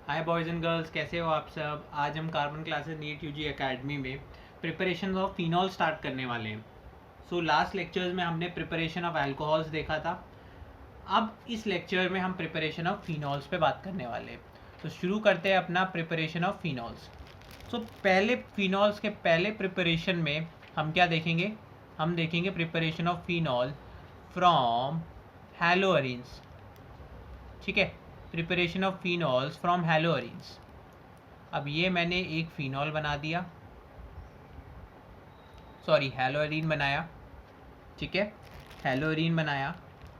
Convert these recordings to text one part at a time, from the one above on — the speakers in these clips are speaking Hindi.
हाय बॉयज़ एंड गर्ल्स, कैसे हो आप सब। आज हम carbon classes NEET UG academy में प्रिपरेशन ऑफ फिनॉल स्टार्ट करने वाले हैं। सो लास्ट लेक्चर्स में हमने प्रिपरेशन ऑफ अल्कोहल्स देखा था। अब इस लेक्चर में हम प्रिपरेशन ऑफ फिनॉल्स पे बात करने वाले हैं। तो शुरू करते हैं अपना प्रिपरेशन ऑफ फिनॉल्स। सो पहले फिनॉल्स के पहले प्रिपरेशन में हम क्या देखेंगे, हम देखेंगे प्रिपरेशन ऑफ फिनॉल फ्रॉम हैलोअरीन्स। ठीक है, प्रिपरेशन ऑफ फिनॉल्स फ्रॉम हैलोअरीन्स। अब ये मैंने एक फिनॉल बना दिया, सॉरी हैलोअरीन बनाया। ठीक है, हैलोअरीन बनाया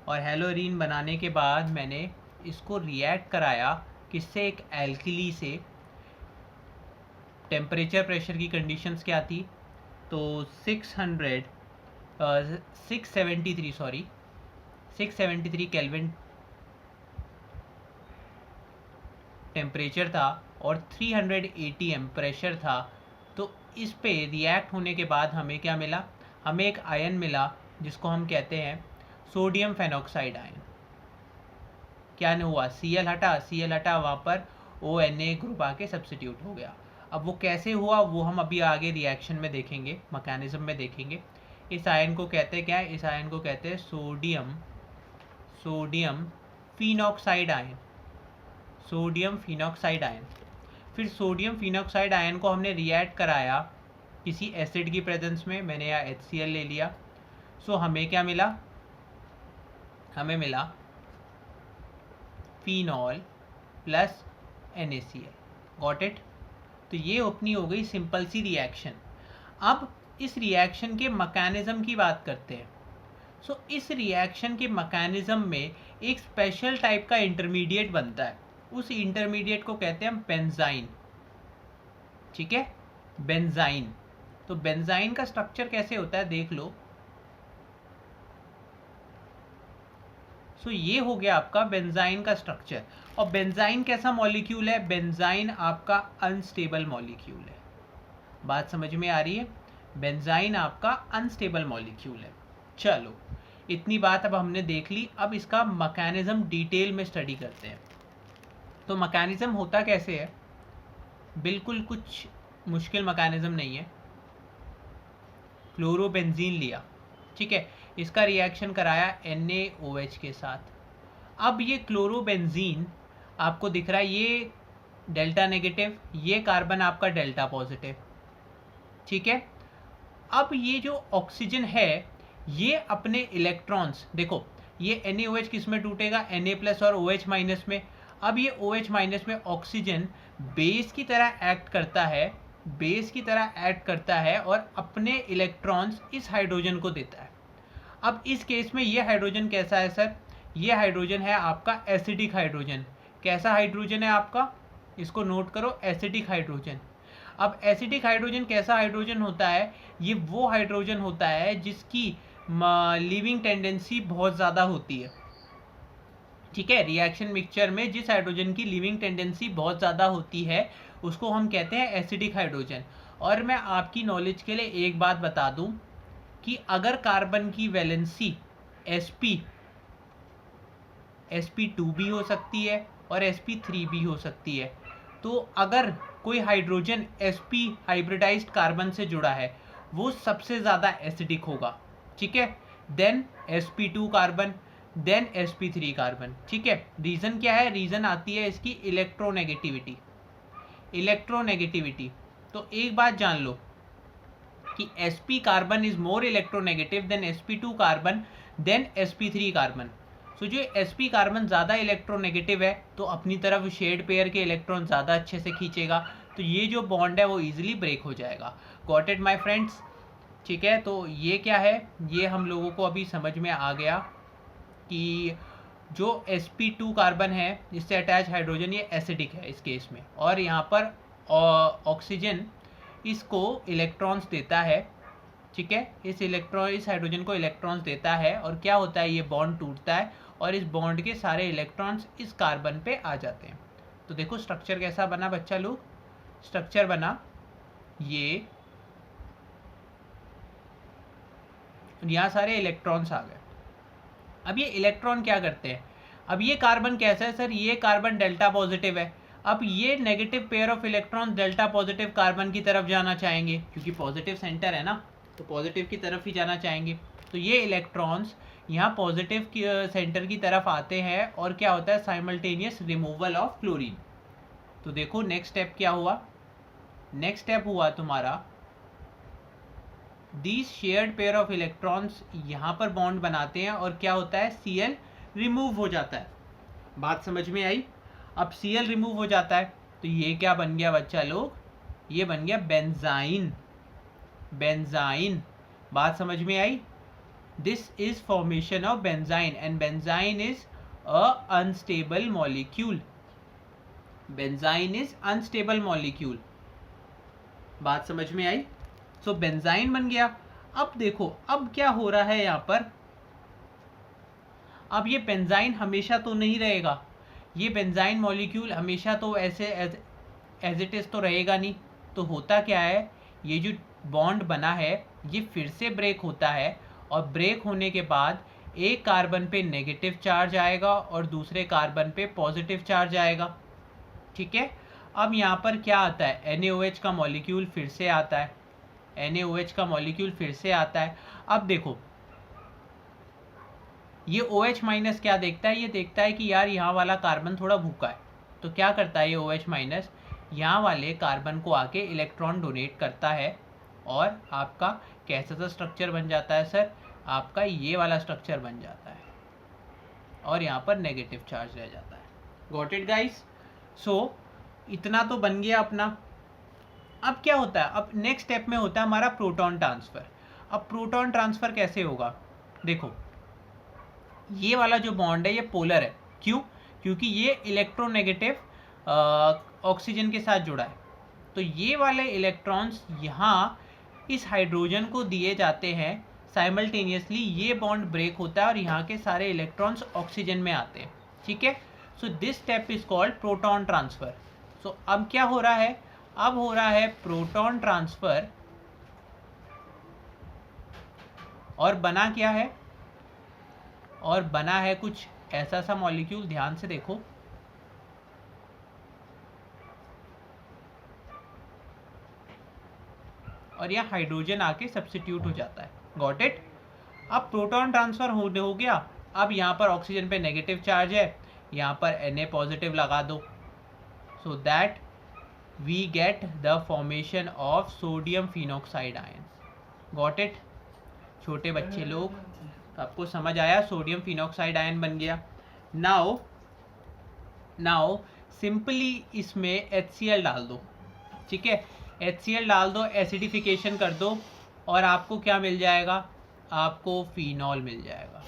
और हैलोअरीन बनाने के बाद मैंने इसको रिएक्ट कराया किससे, एक एल्किली से। टेम्परेचर प्रेशर की कंडीशंस क्या थी, तो 673 केल्विन टेम्परेचर था और 300 एटीएम प्रेशर था। तो इस पे रिएक्ट होने के बाद हमें क्या मिला, हमें एक आयन मिला जिसको हम कहते हैं सोडियम फेनॉक्साइड आयन। क्या नहीं हुआ, Cl हटा, वहाँ पर ONA ग्रुप आके सब्सिट्यूट हो गया। अब वो कैसे हुआ वो हम अभी आगे रिएक्शन में देखेंगे, मैकेनिज्म में देखेंगे। इस आयन को कहते हैं क्या, इस आयन को कहते हैं sodium phenoxide ion. Sodium phenoxide ion. फिर सोडियम फिनॉक्साइड आयन को हमने रिएक्ट कराया किसी एसिड की प्रेजेंस में, मैंने यहाँ HCl ले लिया। सो हमें क्या मिला, हमें मिला phenol plus NaCl। Got it. तो ये अपनी हो गई सिंपल सी रिएक्शन। अब इस रिएक्शन के मैकेनिज्म की बात करते हैं। सो इस रिएक्शन के मैकेनिज्म में एक स्पेशल टाइप का इंटरमीडिएट बनता है। उस इंटरमीडिएट को कहते हैं हम बेंजाइन। ठीक है, बेंजाइन। तो बेंजाइन का स्ट्रक्चर कैसे होता है देख लो। सो ये हो गया आपका बेंजाइन का स्ट्रक्चर। और बेंजाइन कैसा मॉलिक्यूल है, बेंजाइन आपका अनस्टेबल मॉलिक्यूल है। बात समझ में आ रही है, बेंजाइन आपका अनस्टेबल मॉलिक्यूल है। चलो इतनी बात अब हमने देख ली। अब इसका मैकेनिज्म डिटेल में स्टडी करते हैं। तो मैकेनिज्म होता कैसे है, बिल्कुल कुछ मुश्किल मैकेनिज्म नहीं है। क्लोरोबेंजीन लिया, ठीक है, इसका रिएक्शन कराया NaOH के साथ। अब ये क्लोरोबेंजीन आपको दिख रहा है, ये डेल्टा नेगेटिव, ये कार्बन आपका डेल्टा पॉजिटिव। ठीक है, अब ये जो ऑक्सीजन है ये अपने इलेक्ट्रॉन्स, देखो ये NaOH किस में टूटेगा, Na प्लस और OH माइनस में। अब ये OH माइनस में ऑक्सीजन बेस की तरह एक्ट करता है, बेस की तरह एक्ट करता है और अपने इलेक्ट्रॉन्स इस हाइड्रोजन को देता है। अब इस केस में ये हाइड्रोजन कैसा है सर, ये हाइड्रोजन है आपका एसिडिक हाइड्रोजन। कैसा हाइड्रोजन है आपका, इसको नोट करो, एसिडिक हाइड्रोजन। अब एसिडिक हाइड्रोजन कैसा हाइड्रोजन होता है, ये वो हाइड्रोजन होता है जिसकी लिविंग टेंडेंसी बहुत ज़्यादा होती है। ठीक है, रिएक्शन मिक्सचर में जिस हाइड्रोजन की लिविंग टेंडेंसी बहुत ज़्यादा होती है उसको हम कहते हैं एसिडिक हाइड्रोजन। और मैं आपकी नॉलेज के लिए एक बात बता दूं कि अगर कार्बन की वैलेंसी sp2 भी हो सकती है और sp3 भी हो सकती है। तो अगर कोई हाइड्रोजन sp हाइब्रिडाइज्ड कार्बन से जुड़ा है वो सबसे ज़्यादा एसिडिक होगा। ठीक है, then sp2 carbon, than sp3 carbon. ठीक है, रीज़न क्या है, रीज़न आती है इसकी इलेक्ट्रोनेगेटिविटी। इलेक्ट्रोनेगेटिविटी, तो एक बात जान लो कि sp carbon is more electronegative than sp2 carbon than sp3 carbon. So जो sp कार्बन ज़्यादा इलेक्ट्रोनेगेटिव है तो अपनी तरफ शेड पेयर के इलेक्ट्रॉन ज़्यादा अच्छे से खींचेगा, तो ये जो बॉन्ड है वो इजीली ब्रेक हो जाएगा। Got it my friends. ठीक है, तो ये क्या है, ये हम लोगों को अभी समझ में आ गया कि जो sp2 कार्बन है इससे अटैच हाइड्रोजन ये एसिडिक है इस केस में, और यहाँ पर ऑक्सीजन इसको इलेक्ट्रॉन्स देता है। ठीक है, इस हाइड्रोजन को इलेक्ट्रॉन्स देता है और क्या होता है, ये बॉन्ड टूटता है और इस बॉन्ड के सारे इलेक्ट्रॉन्स इस कार्बन पे आ जाते हैं। तो देखो स्ट्रक्चर कैसा बना बच्चा लोग, स्ट्रक्चर बना ये, यहाँ सारे इलेक्ट्रॉन्स आ गए। अब ये इलेक्ट्रॉन क्या करते हैं, अब ये कार्बन कैसा है सर, ये कार्बन डेल्टा पॉजिटिव है। अब ये negative pair of electron delta positive carbon की तरफ जाना चाहेंगे, क्योंकि पॉजिटिव सेंटर है ना, तो पॉजिटिव की तरफ ही जाना चाहेंगे। तो ये इलेक्ट्रॉन्स यहाँ पॉजिटिव सेंटर की तरफ आते हैं और क्या होता है, साइमल्टेनियस रिमूवल ऑफ क्लोरीन। तो देखो नेक्स्ट स्टेप क्या हुआ, नेक्स्ट स्टेप हुआ तुम्हारा these shared pair of electrons यहाँ पर बॉन्ड बनाते हैं और क्या होता है, Cl रिमूव हो जाता है। बात समझ में आई? अब Cl रिमूव हो जाता है तो ये क्या बन गया बच्चा लोग, ये बन गया बेंजाइन। बेंजाइन, बात समझ में आई? This is formation of benzene and benzene is a unstable molecule. Benzene is unstable molecule. बात समझ में आई? सो बेंजाइन बन गया। अब देखो अब क्या हो रहा है यहाँ पर, अब ये बेंजाइन हमेशा तो नहीं रहेगा, ये बेंजाइन मॉलिक्यूल हमेशा तो ऐसे एज इट इज़ तो रहेगा नहीं। तो होता क्या है, ये जो बॉन्ड बना है ये फिर से ब्रेक होता है और ब्रेक होने के बाद एक कार्बन पे नेगेटिव चार्ज आएगा और दूसरे कार्बन पे पॉजिटिव चार्ज आएगा। ठीक है, अब यहाँ पर क्या आता है, NaOH का मॉलिक्यूल फिर से आता है, NaOH का मॉलिक्यूल फिर से आता है। अब देखो ये OH माइनस क्या देखता है, ये देखता है कि यार यहाँ वाला कार्बन थोड़ा भूखा है, तो क्या करता है ये OH माइनस, यहाँ वाले कार्बन को आके इलेक्ट्रॉन डोनेट करता है और आपका कैसा सा स्ट्रक्चर बन जाता है सर, आपका ये वाला स्ट्रक्चर बन जाता है और यहाँ पर नेगेटिव चार्ज रह जाता है। Got it guys? सो इतना तो बन गया अपना। अब क्या होता है, अब नेक्स्ट स्टेप में होता है हमारा प्रोटॉन ट्रांसफ़र। अब प्रोटॉन ट्रांसफ़र कैसे होगा, देखो ये वाला जो बॉन्ड है ये पोलर है, क्यों, क्योंकि ये इलेक्ट्रोनेगेटिव ऑक्सीजन के साथ जुड़ा है। तो ये वाले इलेक्ट्रॉन्स यहाँ इस हाइड्रोजन को दिए जाते हैं, साइमल्टेनियसली ये बॉन्ड ब्रेक होता है और यहाँ के सारे इलेक्ट्रॉन्स ऑक्सीजन में आते हैं। ठीक है, so this step is called proton transfer. So अब क्या हो रहा है, अब हो रहा है प्रोटॉन ट्रांसफ़र और बना क्या है, और बना है कुछ ऐसा सा मॉलिक्यूल, ध्यान से देखो, और यह हाइड्रोजन आके सब्स्टिट्यूट हो जाता है। Got it? अब प्रोटॉन ट्रांसफर हो गया। अब यहाँ पर ऑक्सीजन पे नेगेटिव चार्ज है, यहाँ पर Na पॉजिटिव लगा दो, so that we get the formation of sodium phenoxide ions. Got it? छोटे बच्चे लोग, आपको समझ आया, सोडियम फिनॉक्साइड आयन बन गया। नाउ सिंपली इसमें HCl डाल दो। ठीक है, HCl डाल दो, एसिडिफिकेशन कर दो और आपको क्या मिल जाएगा, आपको फिनॉल मिल जाएगा,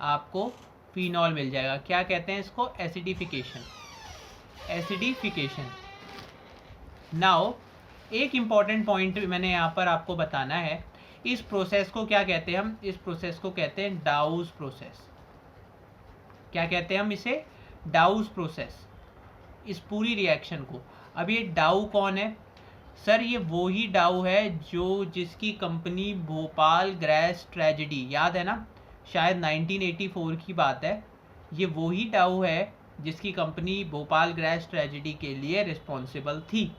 आपको फिनॉल मिल जाएगा। क्या कहते हैं इसको, एसिडिफिकेशन, एसिडिफिकेशन। नाउ एक इम्पॉर्टेंट पॉइंट मैंने यहाँ पर आपको बताना है, इस प्रोसेस को क्या कहते हैं हम, इस प्रोसेस को कहते हैं डाउस प्रोसेस। क्या कहते हैं हम इसे, डाउस प्रोसेस, इस पूरी रिएक्शन को। अब ये डाउ कौन है सर, ये वो ही डाउ है जो जिसकी कंपनी भोपाल गैस ट्रेजेडी, याद है ना, शायद 1984 की बात है, ये वो ही डाउ है जिसकी कंपनी भोपाल गैस ट्रेजेडी के लिए रिस्पॉन्सिबल थी।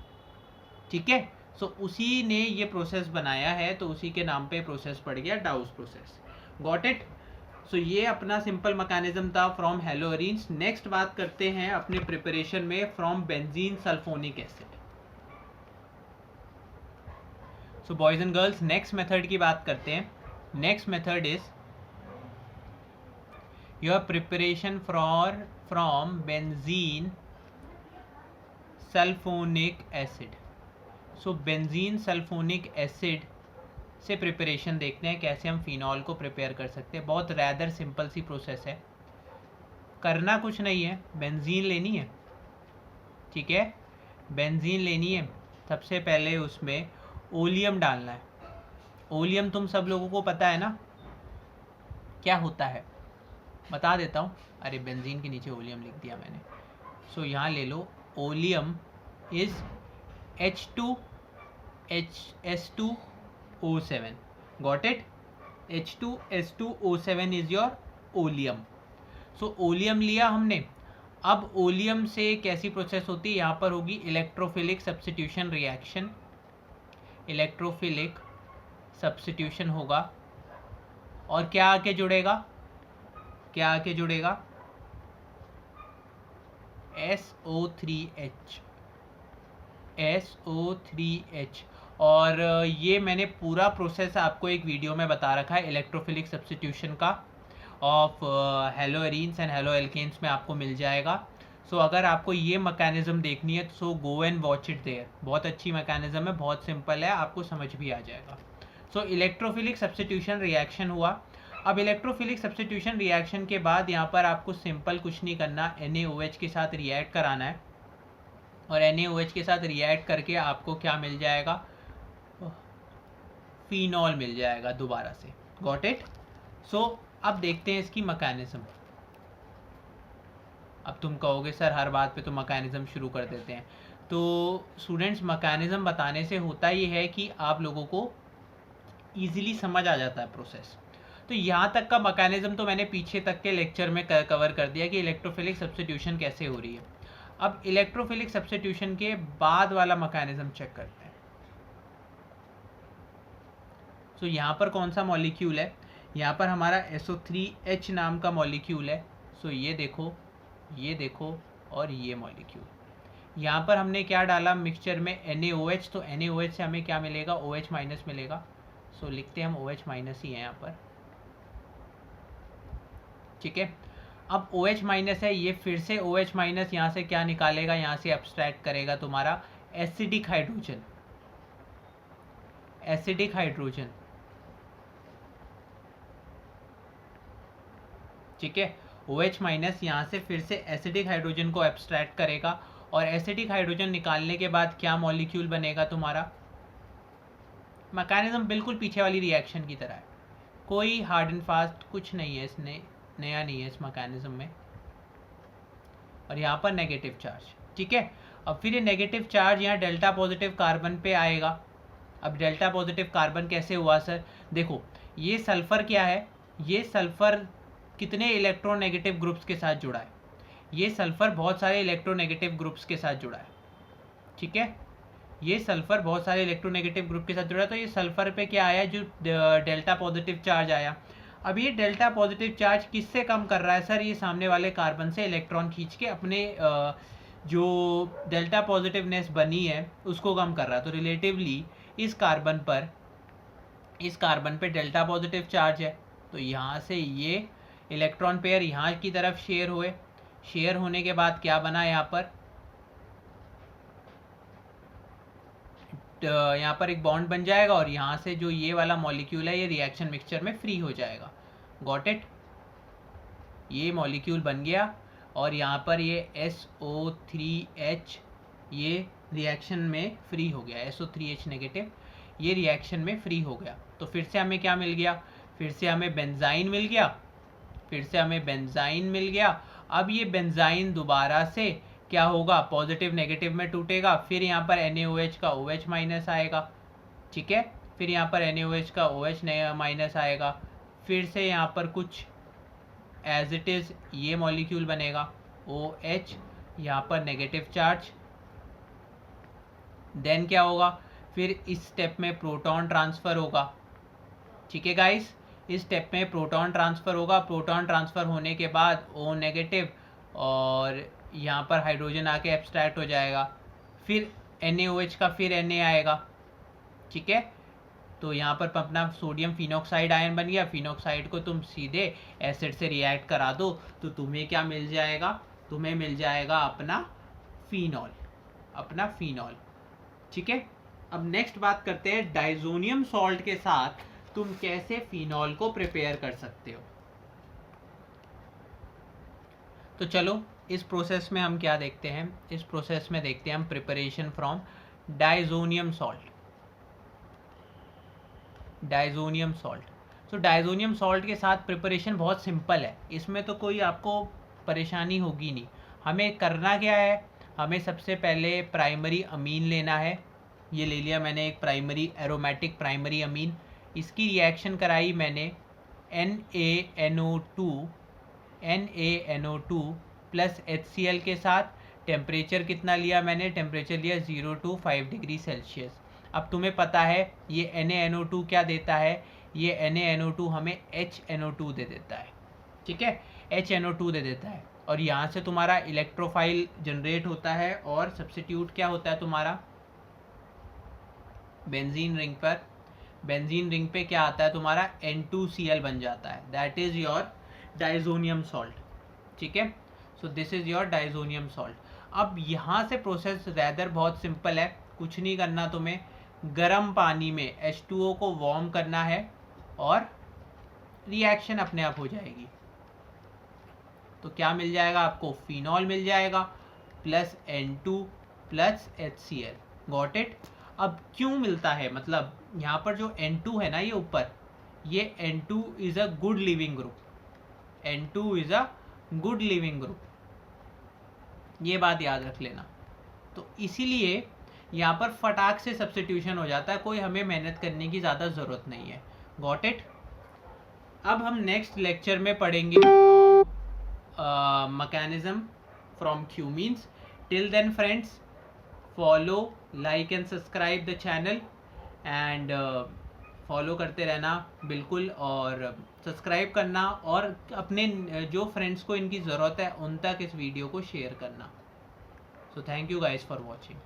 ठीक है, सो उसी ने ये प्रोसेस बनाया है, तो उसी के नाम पे प्रोसेस पड़ गया Dow's process. Got it? So ये अपना सिंपल मैकेनिज्म था फ्रॉम हेलोअरीन्स। नेक्स्ट बात करते हैं अपने प्रिपरेशन में from benzene sulphonic acid. So boys and girls, next method की बात करते हैं। Next method is your preparation from benzene sulphonic acid. So benzene sulphonic acid से प्रिपरेशन देखते हैं, कैसे हम फिनॉल को प्रिपेयर कर सकते हैं। बहुत रैदर सिंपल सी प्रोसेस है, करना कुछ नहीं है, बेंजीन लेनी है। ठीक है, बेंजीन लेनी है, सबसे पहले उसमें ओलियम डालना है। ओलियम तुम सब लोगों को पता है ना क्या होता है, बता देता हूँ। अरे बेंजीन के नीचे ओलियम लिख दिया मैंने। सो यहाँ ले लो, oleum is H2S2O7। Got it? H2S2O7 is your oleum. So oleum लिया हमने, अब ओलियम से कैसी प्रोसेस होती है, यहाँ पर होगी electrophilic substitution reaction, electrophilic substitution होगा और क्या आके जुड़ेगा, क्या आके जुड़ेगा, SO3H, SO3H। और ये मैंने पूरा प्रोसेस आपको एक वीडियो में बता रखा है इलेक्ट्रोफिलिक सब्स्टिट्यूशन का ऑफ हेलोएरीन्स एंड हेलोएल्केन्स में आपको मिल जाएगा। सो अगर आपको ये मैकेनिज्म देखनी है so go and watch it there, बहुत अच्छी मैकेनिज्म है, बहुत सिंपल है, आपको समझ भी आ जाएगा। सो इलेक्ट्रोफिलिक सब्स्टिट्यूशन रिएक्शन हुआ। अब इलेक्ट्रोफिलिक सब्स्टिट्यूशन रिएक्शन के बाद यहाँ पर आपको सिंपल कुछ नहीं करना, NaOH के साथ रिएक्ट कराना है और NaOH के साथ रिएक्ट करके आपको क्या मिल जाएगा, फिनॉल मिल जाएगा दोबारा से। Got it. सो अब देखते हैं इसकी मैकेनिज्म। अब तुम कहोगे सर हर बात पे तो मैकेनिज्म शुरू कर देते हैं, तो स्टूडेंट्स मैकेनिज्म बताने से होता ये है कि आप लोगों को ईजिली समझ आ जाता है प्रोसेस। तो यहाँ तक का मैकेनिज्म तो मैंने पीछे तक के लेक्चर में कवर कर दिया कि इलेक्ट्रोफिलिक सब्स्टिट्यूशन कैसे हो रही है। अब इलेक्ट्रोफिलिक सब्स्टिट्यूशन के बाद वाला मैकेनिज्म चेक करते हैं। तो यहाँ पर कौन सा मॉलिक्यूल है, यहाँ पर हमारा SO3H नाम का मॉलिक्यूल है। सो ये देखो, ये देखो और ये मॉलिक्यूल। यहाँ पर हमने क्या डाला मिक्सचर में, NaOH, तो NaOH से हमें क्या मिलेगा, OH माइनस मिलेगा। सो लिखते हैं हम OH माइनस ही है यहाँ पर, ठीक है। अब OH माइनस है, ये फिर से OH माइनस यहाँ से क्या निकालेगा, यहाँ से एब्स्ट्रैक्ट करेगा तुम्हारा एसिडिक हाइड्रोजन, एसिडिक हाइड्रोजन, ठीक है। OH माइनस यहाँ से फिर से एसिडिक हाइड्रोजन को एब्स्ट्रैक्ट करेगा और एसिडिक हाइड्रोजन निकालने के बाद क्या मॉलिक्यूल बनेगा तुम्हारा। मैकेनिज्म बिल्कुल पीछे वाली रिएक्शन की तरह है, कोई हार्ड एंड फास्ट कुछ नहीं है इसने, नया नहीं है इस मैकेनिज्म में। और यहाँ पर नेगेटिव चार्ज, ठीक है। अब फिर ये नेगेटिव चार्ज यहाँ डेल्टा पॉजिटिव कार्बन पे आएगा। अब डेल्टा पॉजिटिव कार्बन कैसे हुआ सर, देखो ये सल्फर क्या है, ये सल्फर कितने इलेक्ट्रोनेगेटिव ग्रुप्स के साथ जुड़ा है, ये सल्फर बहुत सारे इलेक्ट्रोनेगेटिव ग्रुप्स के साथ जुड़ा है, ठीक है। ये सल्फर बहुत सारे इलेक्ट्रोनेगेटिव ग्रुप के साथ जुड़ा है, तो ये सल्फर पे क्या आया, जो डेल्टा पॉजिटिव चार्ज आया। अब ये डेल्टा पॉजिटिव चार्ज किससे कम कर रहा है सर, ये सामने वाले कार्बन से इलेक्ट्रॉन खींच के अपने जो डेल्टा पॉजिटिवनेस बनी है उसको कम कर रहा है। तो रिलेटिवली इस कार्बन पे डेल्टा पॉजिटिव चार्ज है, तो यहाँ से ये इलेक्ट्रॉन पेयर यहाँ की तरफ शेयर हुए, शेयर होने के बाद क्या बना, यहाँ पर एक बॉन्ड बन जाएगा और यहाँ से जो ये वाला मॉलिक्यूल है ये रिएक्शन मिक्सचर में फ्री हो जाएगा। Got it. ये मॉलिक्यूल बन गया और यहाँ पर ये SO3H ये रिएक्शन में फ्री हो गया, SO3H नेगेटिव ये रिएक्शन में फ्री हो गया। तो फिर से हमें क्या मिल गया, फिर से हमें बेंजाइन मिल गया, फिर से हमें बेंजाइन मिल गया। अब ये बेंजाइन दोबारा से क्या होगा, पॉजिटिव नेगेटिव में टूटेगा, फिर यहाँ पर NaOH का OH माइनस आएगा, ठीक है। फिर यहाँ पर NaOH का OH माइनस आएगा, फिर से यहाँ पर कुछ एज इट इज़ ये मॉलिक्यूल बनेगा OH, यहाँ पर नेगेटिव चार्ज। देन क्या होगा, फिर इस स्टेप में प्रोटॉन ट्रांसफ़र होगा, ठीक है गाइस। इस स्टेप में प्रोटॉन ट्रांसफ़र होगा, प्रोटॉन ट्रांसफ़र होने के बाद O नेगेटिव और यहाँ पर हाइड्रोजन आके एब्स्ट्रैक्ट हो जाएगा, फिर NaOH का फिर Na आएगा, ठीक है। तो यहाँ पर अपना सोडियम फिनॉक्साइड आयन बन गया, फिनॉक्साइड को तुम सीधे एसिड से रिएक्ट करा दो तो तुम्हें क्या मिल जाएगा, तुम्हें मिल जाएगा अपना फिनॉल, अपना फिनॉल, ठीक है। अब नेक्स्ट बात करते हैं डाइजोनियम सॉल्ट के साथ तुम कैसे फिनॉल को प्रिपेयर कर सकते हो। तो चलो इस प्रोसेस में हम क्या देखते हैं, इस प्रोसेस में देखते हैं हम preparation from diazonium salt, diazonium salt. तो डाइजोनियम सॉल्ट के साथ प्रिपरेशन बहुत सिंपल है, इसमें तो कोई आपको परेशानी होगी नहीं। हमें करना क्या है, हमें सबसे पहले प्राइमरी अमीन लेना है, ये ले लिया मैंने एक प्राइमरी एरोमेटिक प्राइमरी अमीन। इसकी रिएक्शन कराई मैंने NaNO2 प्लस HCl के साथ टेम्परेचर कितना लिया मैंने, टेम्परेचर लिया 0 to 5 डिग्री सेल्सियस। अब तुम्हें पता है ये NaNO2 क्या देता है, ये NaNO2 हमें HNO2 दे देता है, ठीक है, HNO2 दे देता है। और यहाँ से तुम्हारा इलेक्ट्रोफाइल जनरेट होता है और सब्स्टिट्यूट क्या होता है तुम्हारा बेंजीन रिंग पर, बेंजीन रिंग पे क्या आता है तुम्हारा N2Cl बन जाता है, that is your diazonium salt, ठीक है। So this is your diazonium salt. अब यहाँ से प्रोसेस रैदर बहुत सिंपल है, कुछ नहीं करना तुम्हें, गर्म पानी में H2O को वार्म करना है और रिएक्शन अपने आप हो जाएगी। तो क्या मिल जाएगा आपको, फिनॉल मिल जाएगा plus N2 plus HCl, got it. अब क्यों मिलता है, मतलब यहाँ पर जो N2 है ना ये ऊपर, ये N2 is a good leaving group, N2 is a good leaving group, ये बात याद रख लेना। तो इसीलिए यहाँ पर फटाक से सब्स्टिट्यूशन हो जाता है, कोई हमें मेहनत करने की ज़्यादा ज़रूरत नहीं है, गॉट इट। अब हम नेक्स्ट लेक्चर में पढ़ेंगे मैकेनिज्म फ्रॉम क्यूमीन्स। Till then friends, follow, like and subscribe the channel and follow करते रहना बिल्कुल, और सब्सक्राइब करना और अपने जो फ्रेंड्स को इनकी ज़रूरत है उन तक इस वीडियो को शेयर करना। So thank you guys for watching.